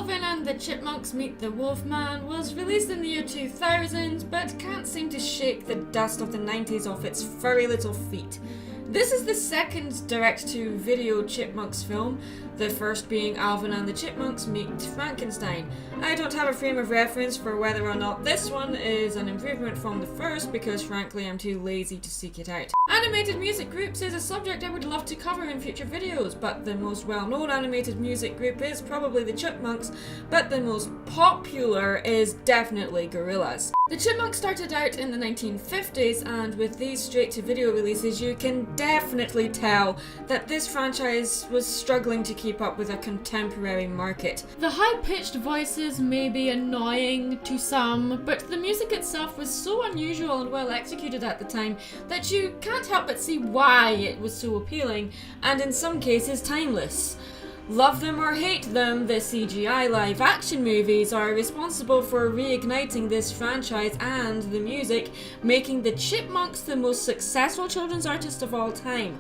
Alvin and the Chipmunks Meet the Wolfman was released in the year 2000, but can't seem to shake the dust of the 90s off its furry little feet. This is the second direct-to-video Chipmunks film, the first being Alvin and the Chipmunks Meet Frankenstein. I don't have a frame of reference for whether or not this one is an improvement from the first, because frankly I'm too lazy to seek it out. Animated music groups is a subject I would love to cover in future videos, but the most well-known animated music group is probably the Chipmunks, but the most popular is definitely Gorillaz. The Chipmunks started out in the 1950s, and with these straight-to-video releases you can definitely tell that this franchise was struggling to keep up with a contemporary market. The high-pitched voices may be annoying to some, but the music itself was so unusual and well executed at the time that you can't help but see why it was so appealing, and in some cases timeless. Love them or hate them, the CGI live-action movies are responsible for reigniting this franchise and the music, making the Chipmunks the most successful children's artist of all time.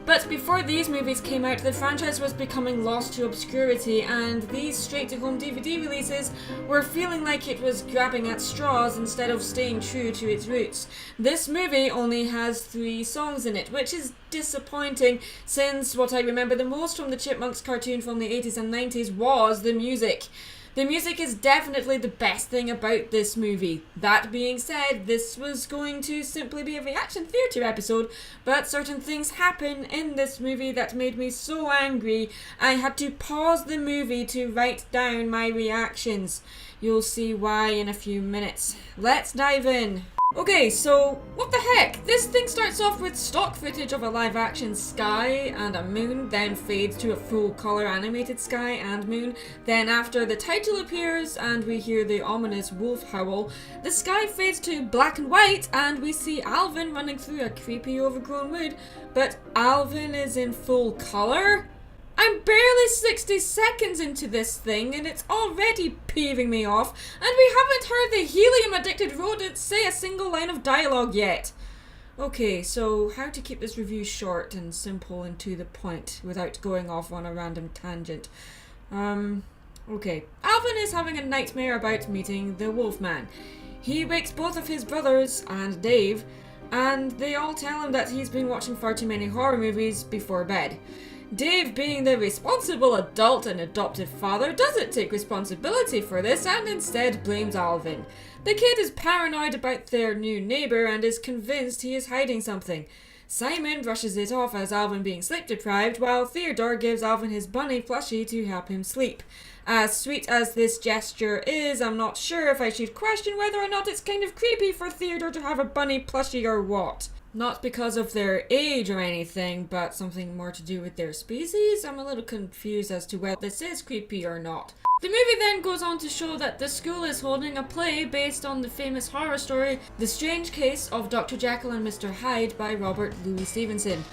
But before these movies came out, the franchise was becoming lost to obscurity, and these straight-to-home DVD releases were feeling like it was grabbing at straws instead of staying true to its roots. This movie only has 3 songs in it, which is disappointing, since what I remember the most from the Chipmunks cartoon from the 80s and 90s was the music. The music is definitely the best thing about this movie. That being said, this was going to simply be a reaction theatre episode, but certain things happen in this movie that made me so angry I had to pause the movie to write down my reactions. You'll see why in a few minutes. Let's dive in. Okay, so what the heck? This thing starts off with stock footage of a live-action sky and a moon, then fades to a full-colour animated sky and moon. Then after the title appears and we hear the ominous wolf howl, the sky fades to black and white and we see Alvin running through a creepy overgrown wood. But Alvin is in full colour? I'm barely 60 seconds into this thing and it's already peeving me off, and we haven't heard the helium-addicted rodent say a single line of dialogue yet. Okay, so how to keep this review short and simple and to the point without going off on a random tangent. Okay. Alvin is having a nightmare about meeting the Wolfman. He wakes both of his brothers and Dave, and they all tell him that he's been watching far too many horror movies before bed. Dave, being the responsible adult and adoptive father, doesn't take responsibility for this and instead blames Alvin. The kid is paranoid about their new neighbour and is convinced he is hiding something. Simon brushes it off as Alvin being sleep deprived, while Theodore gives Alvin his bunny plushie to help him sleep. As sweet as this gesture is, I'm not sure if I should question whether or not it's kind of creepy for Theodore to have a bunny plushie or what. Not because of their age or anything, but something more to do with their species. I'm a little confused as to whether this is creepy or not. The movie then goes on to show that the school is holding a play based on the famous horror story The Strange Case of Dr. Jekyll and Mr. Hyde by Robert Louis Stevenson.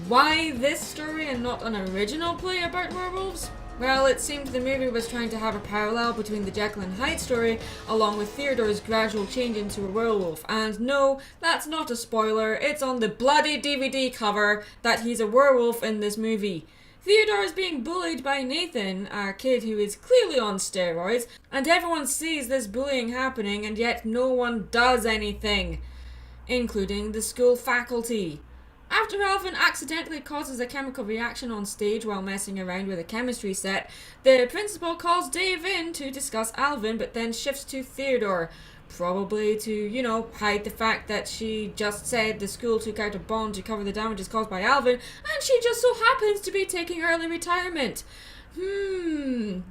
Why this story and not an original play about werewolves? Well, it seemed the movie was trying to have a parallel between the Jekyll and Hyde story along with Theodore's gradual change into a werewolf. And no, that's not a spoiler, it's on the bloody DVD cover that he's a werewolf in this movie. Theodore is being bullied by Nathan, a kid who is clearly on steroids, and everyone sees this bullying happening and yet no one does anything, including the school faculty. After Alvin accidentally causes a chemical reaction on stage while messing around with a chemistry set, the principal calls Dave in to discuss Alvin, but then shifts to Theodore. Probably to, hide the fact that she just said the school took out a bond to cover the damages caused by Alvin, and she just so happens to be taking early retirement.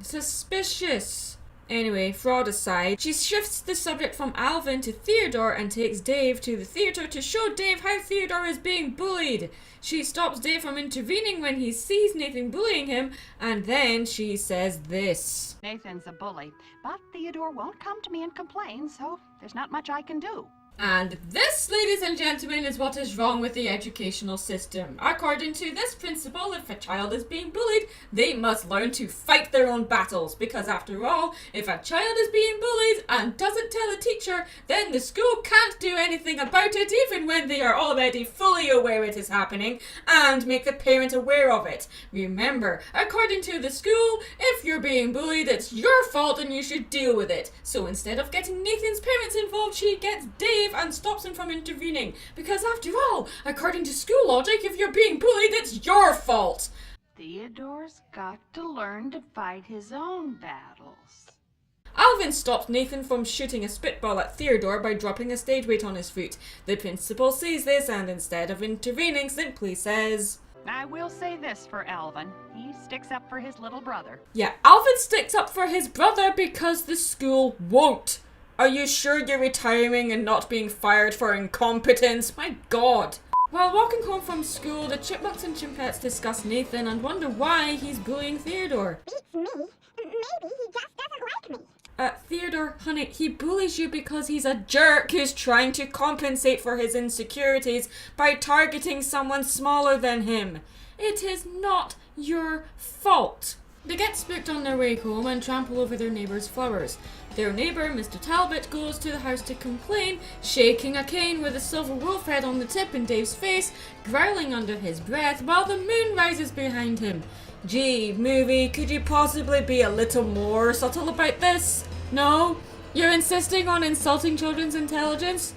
Suspicious. Anyway, fraud aside, she shifts the subject from Alvin to Theodore and takes Dave to the theatre to show Dave how Theodore is being bullied. She stops Dave from intervening when he sees Nathan bullying him, and then she says this. Nathan's a bully, but Theodore won't come to me and complain, so there's not much I can do. And this, ladies and gentlemen, is what is wrong with the educational system. According to this principle, if a child is being bullied, they must learn to fight their own battles. Because after all, if a child is being bullied and doesn't tell a teacher, then the school can't do anything about it, even when they are already fully aware it is happening, and make the parent aware of it. Remember, according to the school, if you're being bullied, it's your fault and you should deal with it. So instead of getting Nathan's parents involved, she gets Dave and stops him from intervening. Because after all, according to school logic, if you're being bullied, it's your fault. Theodore's got to learn to fight his own battles. Alvin stops Nathan from shooting a spitball at Theodore by dropping a stage weight on his foot. The principal sees this and instead of intervening simply says, I will say this for Alvin. He sticks up for his little brother. Yeah, Alvin sticks up for his brother because the school won't. Are you sure you're retiring and not being fired for incompetence? My God. While walking home from school, the Chipmunks and Chimpettes discuss Nathan and wonder why he's bullying Theodore. Beats me. Maybe he just doesn't like me. Theodore, honey, he bullies you because he's a jerk who's trying to compensate for his insecurities by targeting someone smaller than him. It is not your fault. They get spooked on their way home and trample over their neighbour's flowers. Their neighbour, Mr. Talbot, goes to the house to complain, shaking a cane with a silver wolf head on the tip in Dave's face, growling under his breath while the moon rises behind him. Gee, movie, could you possibly be a little more subtle about this? No? You're insisting on insulting children's intelligence?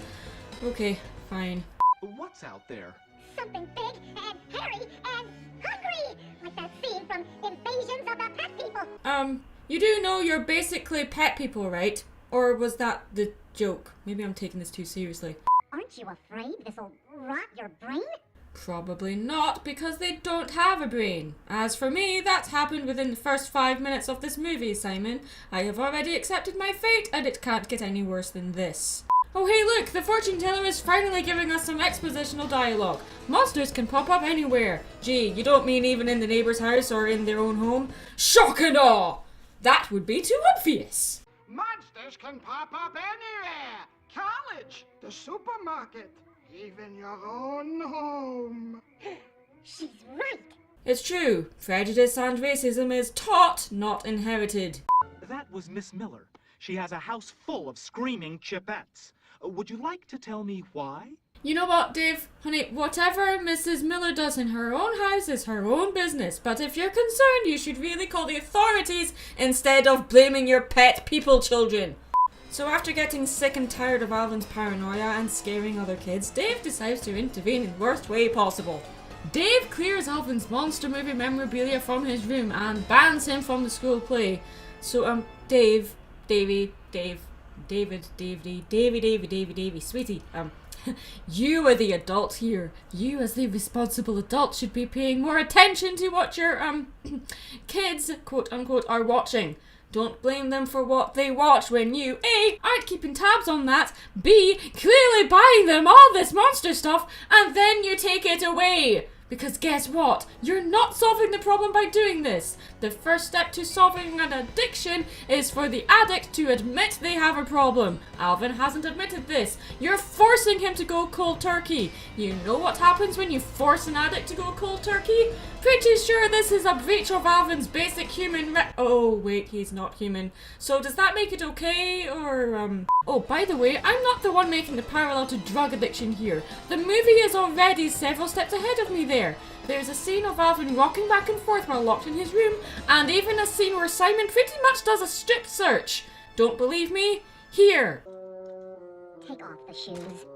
Okay, fine. What's out there? Something big and hairy and hungry, like that scene from Invasions of the Pet People. You do know you're basically pet people, right? Or was that the joke? Maybe I'm taking this too seriously. Aren't you afraid this'll rot your brain? Probably not, because they don't have a brain. As for me, that's happened within the first 5 minutes of this movie, Simon. I have already accepted my fate, and it can't get any worse than this. Oh hey look, the fortune teller is finally giving us some expositional dialogue. Monsters can pop up anywhere. Gee, you don't mean even in the neighbour's house or in their own home? Shock and awe! That would be too obvious. Monsters can pop up anywhere. College, the supermarket, even your own home. She's right. It's true. Prejudice and racism is taught, not inherited. That was Miss Miller. She has a house full of screaming Chipettes. Would you like to tell me why? You know what, Dave? Honey, whatever Mrs. Miller does in her own house is her own business. But if you're concerned, you should really call the authorities instead of blaming your pet people children. So after getting sick and tired of Alvin's paranoia and scaring other kids, Dave decides to intervene in the worst way possible. Dave clears Alvin's monster movie memorabilia from his room and bans him from the school play. So, Davey, sweetie, you are the adult here. You as the responsible adult should be paying more attention to what your, kids, quote unquote, are watching. Don't blame them for what they watch when you, A, aren't keeping tabs on that, B, clearly buying them all this monster stuff, and then you take it away. Because guess what? You're not solving the problem by doing this. The first step to solving an addiction is for the addict to admit they have a problem. Alvin hasn't admitted this. You're forcing him to go cold turkey. You know what happens when you force an addict to go cold turkey? Pretty sure this is a breach of Alvin's basic human Oh, wait, he's not human. So does that make it okay, or, Oh, by the way, I'm not the one making the parallel to drug addiction here. The movie is already several steps ahead of me there. There's a scene of Alvin rocking back and forth while locked in his room, and even a scene where Simon pretty much does a strip search. Don't believe me? Here. Take off the shoes.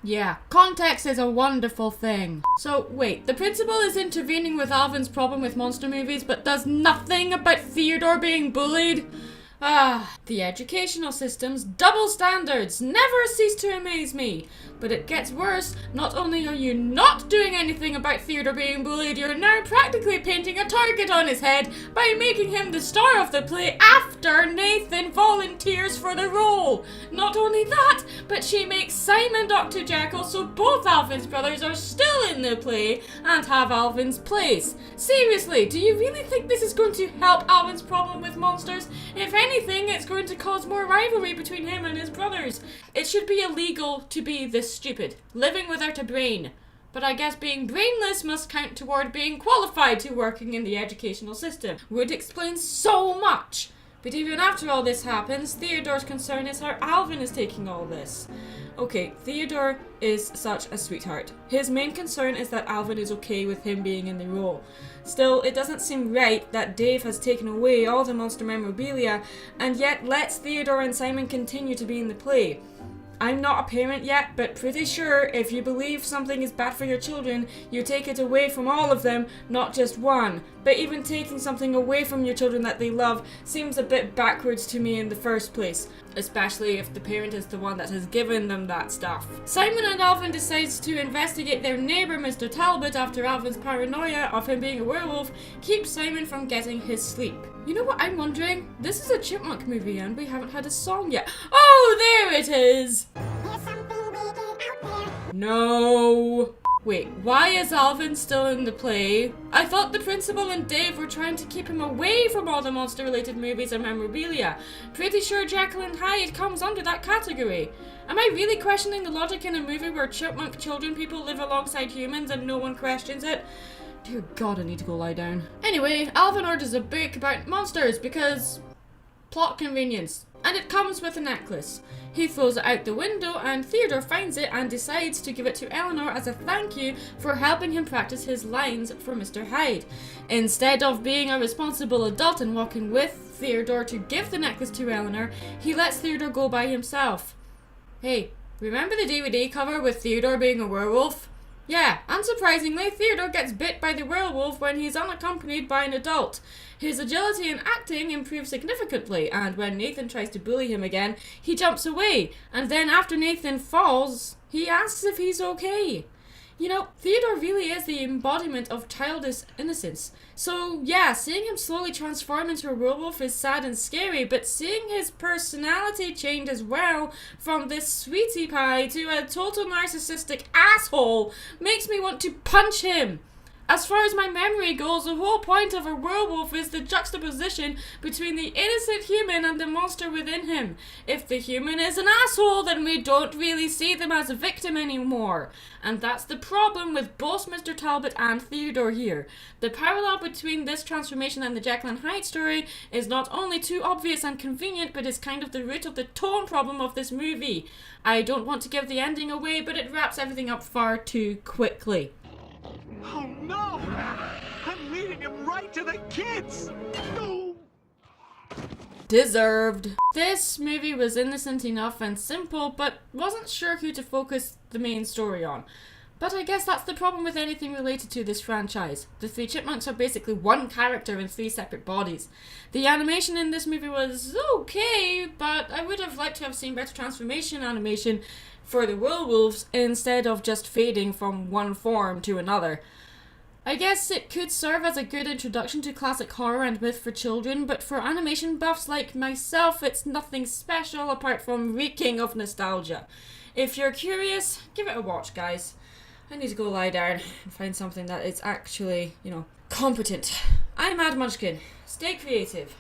Yeah, context is a wonderful thing. So, wait, the principal is intervening with Alvin's problem with monster movies, but does nothing about Theodore being bullied? The educational system's double standards never cease to amaze me. But it gets worse. Not only are you not doing anything about Theodore being bullied, you're now practically painting a target on his head by making him the star of the play after Nathan volunteers for the role. Not only that, but she makes Simon Dr. Jekyll so both Alvin's brothers are still in the play and have Alvin's place. Seriously, do you really think this is going to help Alvin's problem with monsters? If anything, anything, it's going to cause more rivalry between him and his brothers. It should be illegal to be this stupid, living without a brain. But I guess being brainless must count toward being qualified to working in the educational system. Would explain so much. But even after all this happens, Theodore's concern is how Alvin is taking all this. Okay, Theodore is such a sweetheart. His main concern is that Alvin is okay with him being in the role. Still, it doesn't seem right that Dave has taken away all the monster memorabilia and yet lets Theodore and Simon continue to be in the play. I'm not a parent yet, but pretty sure if you believe something is bad for your children, you take it away from all of them, not just one. But even taking something away from your children that they love seems a bit backwards to me in the first place, especially if the parent is the one that has given them that stuff. Simon and Alvin decides to investigate their neighbour Mr. Talbot after Alvin's paranoia of him being a werewolf keeps Simon from getting his sleep. You know what I'm wondering? This is a Chipmunk movie and we haven't had a song yet. Oh, there it is! There's something wicked out there. No. Wait, why is Alvin still in the play? I thought the principal and Dave were trying to keep him away from all the monster-related movies and memorabilia. Pretty sure Jekyll and Hyde comes under that category. Am I really questioning the logic in a movie where chipmunk children people live alongside humans and no one questions it? Dear God, I need to go lie down. Anyway, Alvin orders a book about monsters because plot convenience. And it comes with a necklace. He throws it out the window and Theodore finds it and decides to give it to Eleanor as a thank you for helping him practice his lines for Mr. Hyde. Instead of being a responsible adult and walking with Theodore to give the necklace to Eleanor, he lets Theodore go by himself. Hey, remember the DVD cover with Theodore being a werewolf? Yeah, unsurprisingly, Theodore gets bit by the werewolf when he's unaccompanied by an adult. His agility and acting improve significantly, and when Nathan tries to bully him again, he jumps away, and then after Nathan falls, he asks if he's okay. You know, Theodore really is the embodiment of childish innocence. So yeah, seeing him slowly transform into a werewolf is sad and scary, but seeing his personality change as well from this sweetie pie to a total narcissistic asshole makes me want to punch him. As far as my memory goes, the whole point of a werewolf is the juxtaposition between the innocent human and the monster within him. If the human is an asshole, then we don't really see them as a victim anymore. And that's the problem with both Mr. Talbot and Theodore here. The parallel between this transformation and the Jekyll and Hyde story is not only too obvious and convenient, but is kind of the root of the tone problem of this movie. I don't want to give the ending away, but it wraps everything up far too quickly. Oh no! I'm leading him right to the kids! No! Deserved. This movie was innocent enough and simple, but wasn't sure who to focus the main story on. But I guess that's the problem with anything related to this franchise. The three chipmunks are basically one character in three separate bodies. The animation in this movie was okay, but I would have liked to have seen better transformation animation for the werewolves instead of just fading from one form to another. I guess it could serve as a good introduction to classic horror and myth for children, but for animation buffs like myself, it's nothing special apart from reeking of nostalgia. If you're curious, give it a watch, guys. I need to go lie down and find something that is actually, competent. I'm Mad Munchkin. Stay creative.